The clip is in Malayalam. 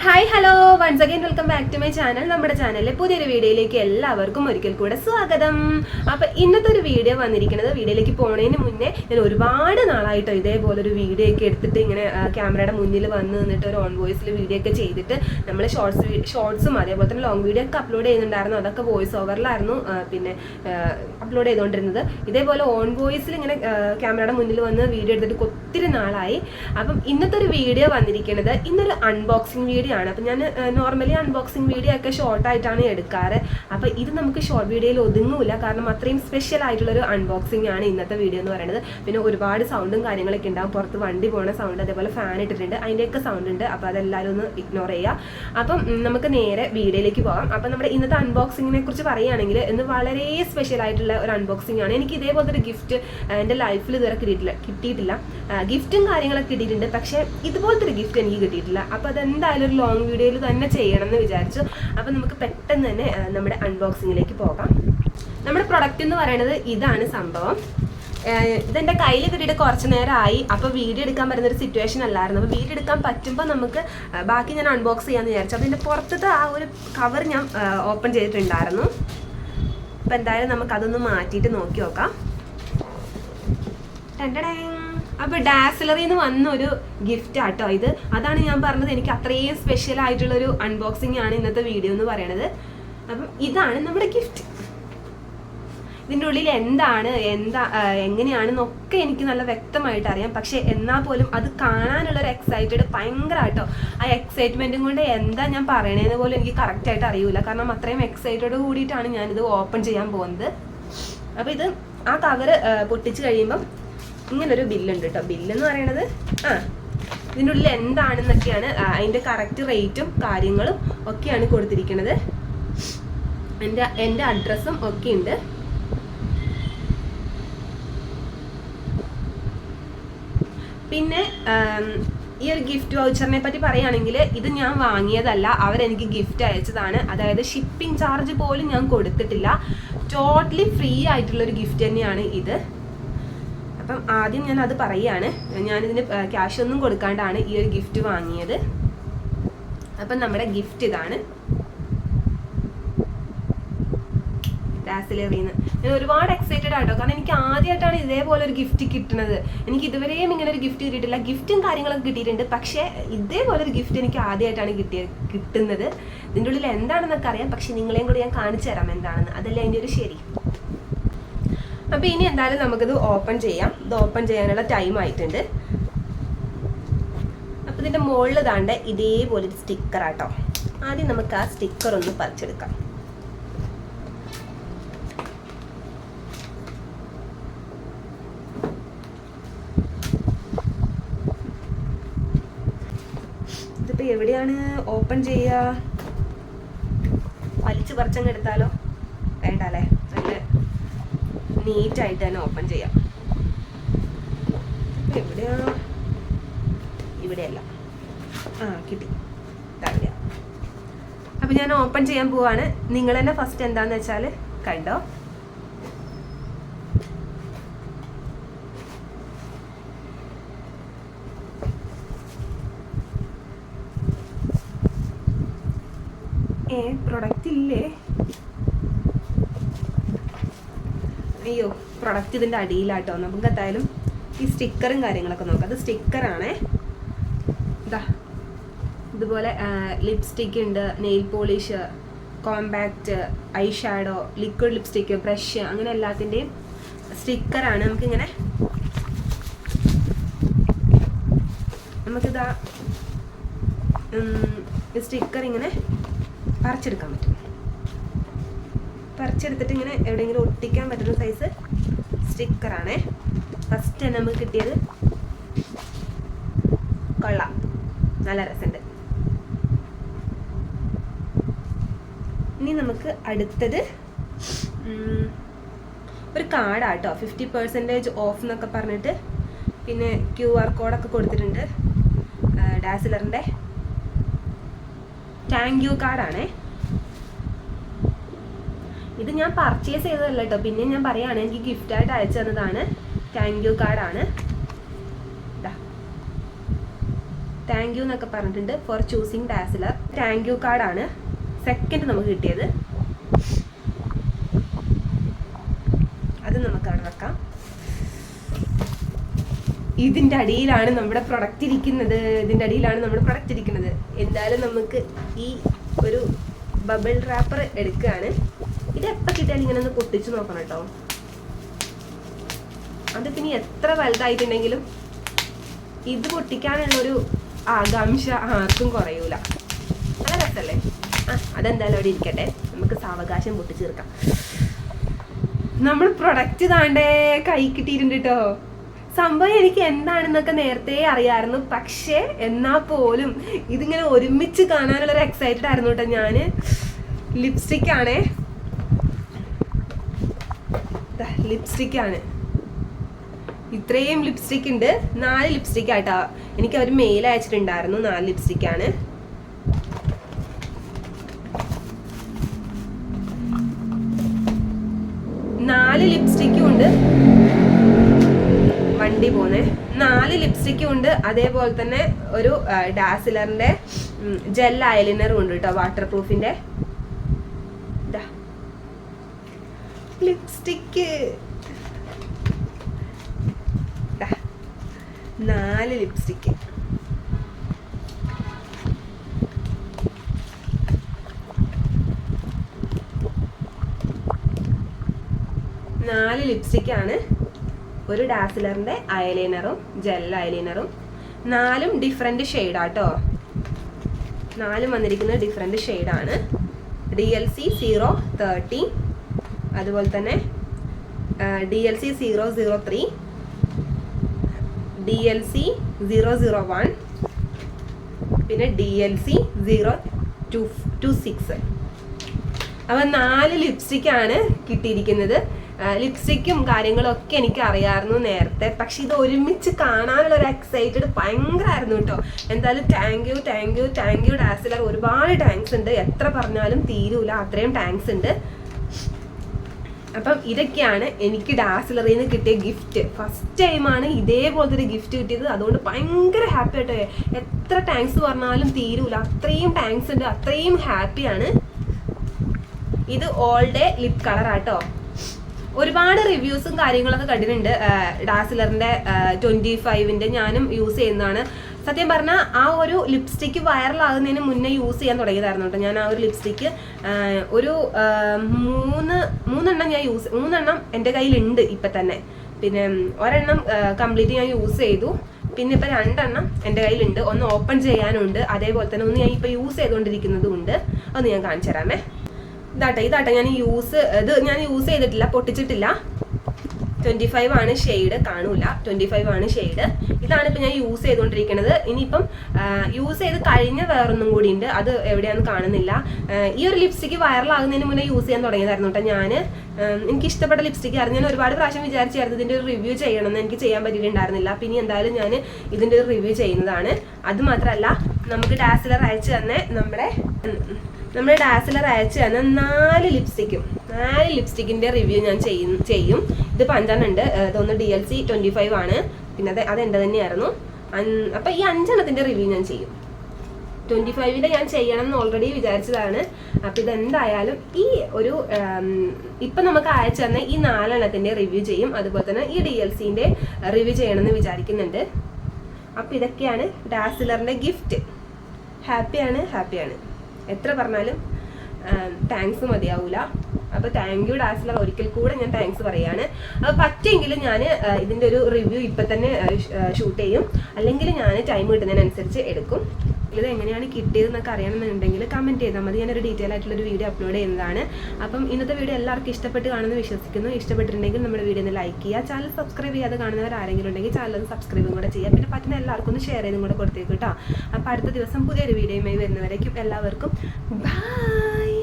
Hi hello once again welcome back to my channel. നമ്മുടെ ചാനലിലെ പുതിയൊരു വീഡിയോയിലേക്ക് എല്ലാവർക്കും ഒരിക്കൽ കൂടെ സ്വാഗതം. അപ്പം ഇന്നത്തെ ഒരു വീഡിയോ വന്നിരിക്കുന്നത്, വീഡിയോയിലേക്ക് പോണതിന് മുന്നേ ഞാൻ ഒരുപാട് നാളായിട്ടോ ഇതേപോലൊരു വീഡിയോ ഒക്കെ എടുത്തിട്ട് ഇങ്ങനെ ക്യാമറയുടെ മുന്നിൽ വന്ന് നിന്നിട്ട് ഒരു ഓൺ വോയിസിൽ വീഡിയോ ഒക്കെ ചെയ്തിട്ട് നമ്മൾ ഷോർട്സും അതേപോലെ തന്നെ ലോങ് വീഡിയോ ഒക്കെ അപ്ലോഡ് ചെയ്യുന്നുണ്ടായിരുന്നു. അതൊക്കെ വോയിസ് ഓവറിലായിരുന്നു പിന്നെ അപ്ലോഡ് ചെയ്തുകൊണ്ടിരുന്നത്. ഇതേപോലെ ഓൺ വോയിസിൽ ഇങ്ങനെ ക്യാമറയുടെ മുന്നിൽ വന്ന് വീഡിയോ എടുത്തിട്ട് ഒത്തിരി നാളായി. അപ്പം ഇന്നത്തെ ഒരു വീഡിയോ വന്നിരിക്കുന്നത് ഇന്നൊരു അൺബോക്സിങ് വീഡിയോ ആണ്. അപ്പം ഞാൻ നോർമലി അൺബോക്സിങ് വീഡിയോ ഒക്കെ ഷോർട്ടായിട്ടാണ് എടുക്കാറ്. അപ്പം ഇത് നമുക്ക് ഷോർട്ട് വീഡിയോയിൽ ഒതുങ്ങൂല, കാരണം അത്രയും സ്പെഷ്യൽ ആയിട്ടുള്ളൊരു അൺബോക്സിംഗ് ആണ് ഇന്നത്തെ വീഡിയോ എന്ന് പറയുന്നത്. പിന്നെ ഒരുപാട് സൗണ്ടും കാര്യങ്ങളൊക്കെ ഉണ്ടാകും, പുറത്ത് വണ്ടി പോണ സൗണ്ട്, അതേപോലെ ഫാൻ ഇട്ടിട്ടുണ്ട്, അതിൻ്റെയൊക്കെ സൗണ്ട് ഉണ്ട്. അപ്പോൾ അതെല്ലാവരും ഒന്ന് ഇഗ്നോർ ചെയ്യുക. അപ്പം നമുക്ക് നേരെ വീഡിയോയിലേക്ക് പോകാം. അപ്പം നമ്മുടെ ഇന്നത്തെ അൺബോക്സിങ്ങിനെ കുറിച്ച് പറയുകയാണെങ്കിൽ ഇന്ന് വളരെ സ്പെഷ്യൽ ആയിട്ടുള്ള ഒരു അൺബോക്സിംഗ് ആണ്. എനിക്ക് ഇതേപോലത്തെ ഒരു ഗിഫ്റ്റ് എൻ്റെ ലൈഫിൽ ഇതുവരെ കിട്ടിയിട്ടില്ല. ഗിഫ്റ്റും കാര്യങ്ങളൊക്കെ കിട്ടിയിട്ടുണ്ട്, പക്ഷേ ഇതുപോലത്തെ ഒരു ഗിഫ്റ്റ് എനിക്ക് കിട്ടിയിട്ടില്ല. അപ്പോൾ അതെന്തായാലും ഒരു ലോങ് വീഡിയോയിൽ തന്നെ ചെയ്യണം എന്ന് വിചാരിച്ചു. അപ്പം നമുക്ക് പെട്ടെന്ന് തന്നെ നമ്മുടെ അൺബോക്സിങ്ങിലേക്ക് പോകാം. നമ്മുടെ പ്രൊഡക്റ്റ് എന്ന് പറയുന്നത് ഇതാണ് സംഭവം. ഇതെൻ്റെ കയ്യിൽ കിട്ടിയിട്ട് കുറച്ച് നേരമായി. അപ്പോൾ വീഡിയോ എടുക്കാൻ പറ്റുന്നൊരു സിറ്റുവേഷൻ അല്ലായിരുന്നു. അപ്പോൾ വീഡിയോ എടുക്കാൻ പറ്റുമ്പോൾ നമുക്ക് ബാക്കി ഞാൻ അൺബോക്സ് ചെയ്യാമെന്ന് വിചാരിച്ചു. അപ്പോൾ ഇതിൻ്റെ പുറത്തത്തെ ആ ഒരു കവർ ഞാൻ ഓപ്പൺ ചെയ്തിട്ടുണ്ടായിരുന്നു. അപ്പോൾ എന്തായാലും നമുക്കതൊന്ന് മാറ്റിയിട്ട് നോക്കി നോക്കാം. അപ്പോൾ ഡാസിലറിന്ന് വന്നൊരു ഗിഫ്റ്റ് ആട്ടോ ഇത്. അതാണ് ഞാൻ പറഞ്ഞത്, എനിക്ക് അത്രയും സ്പെഷ്യൽ ആയിട്ടുള്ളൊരു അൺബോക്സിംഗ് ആണ് ഇന്നത്തെ വീഡിയോ എന്ന് പറയുന്നത്. അപ്പം ഇതാണ് നമ്മുടെ ഗിഫ്റ്റ്. ഇതിൻ്റെ ഉള്ളിൽ എങ്ങനെയാണെന്നൊക്കെ എനിക്ക് നല്ല വ്യക്തമായിട്ട് അറിയാം. പക്ഷേ എന്നാൽ പോലും അത് കാണാനുള്ളൊരു എക്സൈറ്റഡ് ഭയങ്കരമായിട്ടോ. ആ എക്സൈറ്റ്മെൻറ്റും കൊണ്ട് എന്താ ഞാൻ പറയണതെന്ന് പോലും എനിക്ക് കറക്റ്റായിട്ട് അറിയില്ല, കാരണം അത്രയും എക്സൈറ്റഡ് കൂടിയിട്ടാണ് ഞാനിത് ഓപ്പൺ ചെയ്യാൻ പോകുന്നത്. അപ്പോൾ ഇത് ആ കവറ് പൊട്ടിച്ച് കഴിയുമ്പം ഇങ്ങനൊരു ബില്ലുണ്ട് കേട്ടോ. ബില്ലെന്ന് പറയണത് ഇതിൻ്റെ ഉള്ളിൽ എന്താണെന്നൊക്കെയാണ്, അതിൻ്റെ കറക്റ്റ് റേറ്റും കാര്യങ്ങളും ഒക്കെയാണ് കൊടുത്തിരിക്കുന്നത്. എൻ്റെ അഡ്രസ്സും ഒക്കെ ഉണ്ട്. പിന്നെ ഈ ഒരു ഗിഫ്റ്റ് വൗച്ചറിനെ പറ്റി പറയുകയാണെങ്കിൽ ഇത് ഞാൻ വാങ്ങിയതല്ല, അവരെനിക്ക് ഗിഫ്റ്റ് അയച്ചതാണ്. അതായത് ഷിപ്പിംഗ് ചാർജ് പോലും ഞാൻ കൊടുത്തിട്ടില്ല. ടോട്ടലി ഫ്രീ ആയിട്ടുള്ളൊരു ഗിഫ്റ്റ് തന്നെയാണ് ഇത്. അപ്പം ആദ്യം ഞാൻ അത് പറയുകയാണ്, ഞാനിതിന് ക്യാഷ് ഒന്നും കൊടുക്കാണ്ടാണ് ഈ ഒരു ഗിഫ്റ്റ് വാങ്ങിയത്. അപ്പം നമ്മുടെ ഗിഫ്റ്റ് ഇതാണ്, ഡാസിലറിന്ന്. ഞാൻ ഒരുപാട് എക്സൈറ്റഡ് ആട്ടോ, കാരണം എനിക്ക് ആദ്യമായിട്ടാണ് ഇതേപോലെ ഒരു ഗിഫ്റ്റ് കിട്ടുന്നത്. എനിക്ക് ഇതുവരെയും ഇങ്ങനെ ഒരു ഗിഫ്റ്റ് കിട്ടിയിട്ടില്ല. ഗിഫ്റ്റും കാര്യങ്ങളൊക്കെ കിട്ടിയിട്ടുണ്ട്, പക്ഷേ ഇതേപോലെ ഒരു ഗിഫ്റ്റ് എനിക്ക് ആദ്യമായിട്ടാണ് കിട്ടുന്നത്. ഇതിൻ്റെ ഉള്ളിൽ എന്താണെന്നൊക്കെ അറിയാം, പക്ഷെ നിങ്ങളെയും കൂടി ഞാൻ കാണിച്ചു തരാം എന്താണെന്ന്. അതല്ലേ അതിൻ്റെ ഒരു ശരി. അപ്പോൾ ഇനി എന്തായാലും നമുക്കിത് ഓപ്പൺ ചെയ്യാം. ഇത് ഓപ്പൺ ചെയ്യാനുള്ള ടൈം ആയിട്ടുണ്ട്. അപ്പോൾ ഇതിൻ്റെ മുകളിൽ താണ്ട് ഇതേപോലെ ഒരു സ്റ്റിക്കർ ആട്ടോ. ആദ്യം നമുക്ക് ആ സ്റ്റിക്കർ ഒന്ന് പറിച്ചെടുക്കാം. ഇതിപ്പോൾ എവിടെയാണ് ഓപ്പൺ ചെയ്യുക? വലിച്ചു പറിച്ചങ്ങ് എടുത്താലോ? വേണ്ട അല്ലേ? നല്ല നീറ്റായിട്ട് തന്നെ ഓപ്പൺ ചെയ്യാം. എവിടെയാ? ഇവിടെയല്ല, കിട്ടി. ഇതാ. അപ്പം ഞാൻ ഓപ്പൺ ചെയ്യാൻ പോവാണ്. നിങ്ങൾ തന്നെ ഫസ്റ്റ് എന്താന്ന് വെച്ചാൽ കണ്ടോ. പ്രൊഡക്റ്റ് ഇല്ലേ? അയ്യോ, പ്രൊഡക്റ്റ് ഇതിൻ്റെ അടിയിലാട്ടോ. നമുക്ക് എന്തായാലും ഈ സ്റ്റിക്കറും കാര്യങ്ങളൊക്കെ നോക്കാം. അത് സ്റ്റിക്കറാണേ. ഇതാ ഇതുപോലെ ലിപ്സ്റ്റിക്ക് ഉണ്ട്, nail polish, compact, I shadow, liquid lipstick, brush, അങ്ങനെ എല്ലാത്തിൻ്റെയും സ്റ്റിക്കറാണ്. നമുക്കിതാ സ്റ്റിക്കർ ഇങ്ങനെ പറിച്ചെടുക്കാൻ പറ്റും. പറിച്ചെടുത്തിട്ട് ഇങ്ങനെ എവിടെയെങ്കിലും ഒട്ടിക്കാൻ പറ്റുന്ന സൈസ് സ്റ്റിക്കറാണേ. ഫസ്റ്റ് തന്നെ നമുക്ക് കിട്ടിയത്. കൊള്ളാം, നല്ല രസമുണ്ട്. ഇനി നമുക്ക് അടുത്തത് ഒരു കാർഡാട്ടോ. 50% ഓഫ് എന്നൊക്കെ പറഞ്ഞിട്ട്, പിന്നെ QR കോഡൊക്കെ കൊടുത്തിട്ടുണ്ട്. ഡാസിലറിൻ്റെ താങ്ക് യു കാർഡാണേ. ഇത് ഞാൻ പർച്ചേസ് ചെയ്തതല്ല കേട്ടോ, പിന്നെ ഞാൻ പറയുകയാണ്, എനിക്ക് ഗിഫ്റ്റായിട്ട് അയച്ചു തന്നതാണ്. താങ്ക് യു കാർഡാണ്. താങ്ക് യു എന്നൊക്കെ പറഞ്ഞിട്ടുണ്ട് four choosing dazzler. Thank you കാർഡാണ് സെക്കൻഡ് നമുക്ക് കിട്ടിയത്. അത് നമുക്ക് അവിടെ വെക്കാം. ഇതിൻ്റെ അടിയിലാണ് നമ്മുടെ പ്രൊഡക്റ്റ് ഇരിക്കുന്നത്. എന്തായാലും നമുക്ക് ഈ ഒരു ബബിൾ റാപ്പർ എടുക്കുകയാണ്. ഇത് എപ്പോൾ കിട്ടിയാലും ഇങ്ങനെ ഒന്ന് പൊട്ടിച്ച് നോക്കണം കേട്ടോ. അത് പിന്നെ എത്ര വലുതായിട്ടുണ്ടെങ്കിലും ഇത് പൊട്ടിക്കാനുള്ളൊരു ആകാംക്ഷ ആർക്കും കുറയൂല. നല്ല രസമല്ലേ? അതെന്തായാലും അവിടെ ഇരിക്കട്ടെ, നമുക്ക് സാവകാശം പൊട്ടിച്ചേർക്കാം. നമ്മൾ പ്രൊഡക്റ്റ് താണ്ടേ കൈ കിട്ടിയിട്ടുണ്ട് കേട്ടോ. സംഭവം എനിക്ക് എന്താണെന്നൊക്കെ നേരത്തെ അറിയാമായിരുന്നു, പക്ഷേ എന്നാൽ പോലും ഇതിങ്ങനെ ഒരുമിച്ച് കാണാനുള്ളൊരു എക്സൈറ്റഡ് ആയിരുന്നു കേട്ടോ ഞാൻ. ലിപ്സ്റ്റിക്കാണ്. ഇത്രയും ലിപ്സ്റ്റിക് ഉണ്ട്. 4 ലിപ്സ്റ്റിക് ആയിട്ടാ എനിക്ക് അവർ മെയിൽ അയച്ചിട്ടുണ്ടായിരുന്നു. 4 ലിപ്സ്റ്റിക്കാണ്. വണ്ടി പോന്നെ 4 ലിപ്സ്റ്റിക്കും ഉണ്ട്. അതേപോലെ തന്നെ ഒരു ഡാസിലറിന്റെ ജെൽ ഐലൈനറും ഉണ്ട് കേട്ടോ, വാട്ടർ പ്രൂഫിന്റെ. Lipstick 4 lipstick. ലിപ്സ്റ്റിക്കാണ്. ഒരു ഡാസിലറിന്റെ ഐലൈനറും ജെൽ ഐലൈനറും. 4ഉം ഡിഫറെന്റ് ഷെയ്ഡാട്ടോ. 4ഉം വന്നിരിക്കുന്നത് ഡിഫറെന്റ് ഷെയ്ഡാണ്. DLC 030, അതുപോലെ തന്നെ DLC 003, DLC 001, പിന്നെ DLC 026. അപ്പം 4 ലിപ്സ്റ്റിക്കാണ് കിട്ടിയിരിക്കുന്നത്. ലിപ്സ്റ്റിക്കും കാര്യങ്ങളൊക്കെ എനിക്ക് അറിയാമായിരുന്നു നേരത്തെ, പക്ഷെ ഇത് ഒരുമിച്ച് കാണാനുള്ള ഒരു എക്സൈറ്റഡ് ഭയങ്കരമായിരുന്നു കേട്ടോ. എന്തായാലും താങ്ക് യു ഡാസിലർ. ഒരുപാട് താങ്ക്സ് ഉണ്ട്, എത്ര പറഞ്ഞാലും തീരൂല, അത്രയും താങ്ക്സ് ഉണ്ട്. അപ്പം ഇതൊക്കെയാണ് എനിക്ക് ഡാസിലറിൽ നിന്ന് കിട്ടിയ ഗിഫ്റ്റ്. ഫസ്റ്റ് ടൈമാണ് ഇതേപോലത്തെ ഒരു ഗിഫ്റ്റ് കിട്ടിയത്. അതുകൊണ്ട് ഭയങ്കര ഹാപ്പി ആയിട്ടോ. എത്ര താങ്ക്സ് പറഞ്ഞാലും തീരൂല, അത്രയും താങ്ക്സ് ഉണ്ട്, അത്രയും ഹാപ്പിയാണ്. ഇത് ഓൾ ഡേ ലിപ് കളറാട്ടോ. ഒരുപാട് റിവ്യൂസും കാര്യങ്ങളൊക്കെ കണ്ടിട്ടുണ്ട് ഡാസിലറിന്റെ 25ന്റെ. ഞാനും യൂസ് ചെയ്യുന്നതാണ്. സത്യം പറഞ്ഞാൽ ആ ഒരു ലിപ്സ്റ്റിക്ക് വൈറലാകുന്നതിന് മുന്നേ യൂസ് ചെയ്യാൻ തുടങ്ങിയതായിരുന്നു കേട്ടോ. ഞാൻ ആ ഒരു ലിപ്സ്റ്റിക്ക് ഒരു 3 എണ്ണം എൻ്റെ കയ്യിലുണ്ട് ഇപ്പം തന്നെ. പിന്നെ ഒരെണ്ണം കംപ്ലീറ്റ് ഞാൻ യൂസ് ചെയ്തു. പിന്നെ ഇപ്പം 2 എണ്ണം എൻ്റെ കയ്യിലുണ്ട്. ഒന്ന് ഓപ്പൺ ചെയ്യാനുണ്ട്, അതേപോലെ തന്നെ ഒന്ന് ഞാൻ ഇപ്പം യൂസ് ചെയ്തുകൊണ്ടിരിക്കുന്നതും ഉണ്ട്. ഒന്ന് ഞാൻ കാണിച്ചു തരാമേ. ഇതാട്ടെ ഞാൻ യൂസ് ചെയ്തിട്ടില്ല, പൊട്ടിച്ചിട്ടില്ല. 25 ആണ് ഷെയ്ഡ്, കാണൂല. 25 ആണ് ഷെയ്ഡ്. ഇതാണ് ഇപ്പം ഞാൻ യൂസ് ചെയ്തുകൊണ്ടിരിക്കുന്നത്. ഇനിയിപ്പം യൂസ് ചെയ്ത് കഴിഞ്ഞ വേറൊന്നും കൂടി ഉണ്ട്, അത് എവിടെയാണെന്ന് കാണുന്നില്ല. ഈ ഒരു ലിപ്സ്റ്റിക്ക് വൈറലാകുന്നതിന് മുന്നേ യൂസ് ചെയ്യാൻ തുടങ്ങിയതായിരുന്നു കേട്ടോ ഞാൻ. എനിക്ക് ഇഷ്ടപ്പെട്ട ലിപ്സ്റ്റിക്ക് ആയിരുന്നു. ഞാൻ ഒരുപാട് പ്രാവശ്യം വിചാരിച്ചായിരുന്നു ഇതിൻ്റെ ഒരു റിവ്യൂ ചെയ്യണമെന്ന്, എനിക്ക് ചെയ്യാൻ പറ്റിയിട്ടുണ്ടായിരുന്നില്ല. പിന്നെ എന്തായാലും ഞാൻ ഇതിൻ്റെ ഒരു റിവ്യൂ ചെയ്യുന്നതാണ്. അത് മാത്രമല്ല, നമുക്ക് ഡാസിലർ അയച്ചു തന്നെ നമ്മുടെ ഡാസിലർ അയച്ചു തന്നെ 4 ലിപ്സ്റ്റിക്കിൻ്റെ റിവ്യൂ ഞാൻ ചെയ്യും. ഇത് 5 എണ്ണം ഉണ്ട്. ഇതൊന്ന് DLC 25 ആണ്, പിന്നെ അത് എൻ്റെ തന്നെയായിരുന്നു. അപ്പം ഈ 5 എണ്ണത്തിൻ്റെ റിവ്യൂ ഞാൻ ചെയ്യും. 25ന്റെ ഞാൻ ചെയ്യണം എന്ന് ഓൾറെഡി വിചാരിച്ചതാണ്. അപ്പം ഇതെന്തായാലും ഈ ഒരു ഇപ്പം നമുക്ക് അയച്ചു തന്നെ ഈ 4 എണ്ണത്തിൻ്റെ റിവ്യൂ ചെയ്യും. അതുപോലെ തന്നെ ഈ DLCന്റെ റിവ്യൂ ചെയ്യണമെന്ന് വിചാരിക്കുന്നുണ്ട്. അപ്പം ഇതൊക്കെയാണ് ഡാസിലറിൻ്റെ ഗിഫ്റ്റ്. ഹാപ്പിയാണ്. എത്ര പറഞ്ഞാലും താങ്ക്സ് മതിയാവൂല. അപ്പോൾ താങ്ക് യു ഡാസിലർ. ഒരിക്കൽ കൂടെ ഞാൻ താങ്ക്സ് പറയാണ്. അപ്പോൾ പറ്റുമെങ്കിൽ ഞാൻ ഇതിൻ്റെ ഒരു റിവ്യൂ ഇപ്പം തന്നെ ഷൂട്ട് ചെയ്യും, അല്ലെങ്കിൽ ഞാൻ ടൈം കിട്ടുന്നതിനനുസരിച്ച് എടുക്കും. ഇത് എങ്ങനെയാണ് കിട്ടിയതെന്നൊക്കെ അറിയണമെന്നുണ്ടെങ്കിൽ കമൻറ്റ് ചെയ്താൽ മതി. ഞാനൊരു ഡീറ്റെയിൽ ആയിട്ടുള്ളൊരു വീഡിയോ അപ്ലോഡ് ചെയ്യുന്നതാണ്. അപ്പം ഇന്നത്തെ വീഡിയോ എല്ലാവർക്കും ഇഷ്ടപ്പെട്ട് കാണുമെന്ന് വിശ്വസിക്കുന്നു. ഇഷ്ടപ്പെട്ടിട്ടുണ്ടെങ്കിൽ നമ്മുടെ വീഡിയോ ഒന്ന് ലൈക്ക് ചെയ്യുക. ചാനൽ സബ്സ്ക്രൈബ് ചെയ്യാതെ കാണുന്നവർ ആരെങ്കിലും ഉണ്ടെങ്കിൽ ചാനൽ ഒന്ന് സബ്സ്ക്രൈബും കൂടെ ചെയ്യുക. പിന്നെ പറ്റുന്ന എല്ലാവർക്കും ഒന്ന് ഷെയർ ചെയ്തും കൂടെ കൊടുത്തേക്കും കേട്ടോ. അപ്പോൾ അടുത്ത ദിവസം പുതിയൊരു വീഡിയോയുമായി വരുന്നവരേക്കും എല്ലാവർക്കും ബൈ.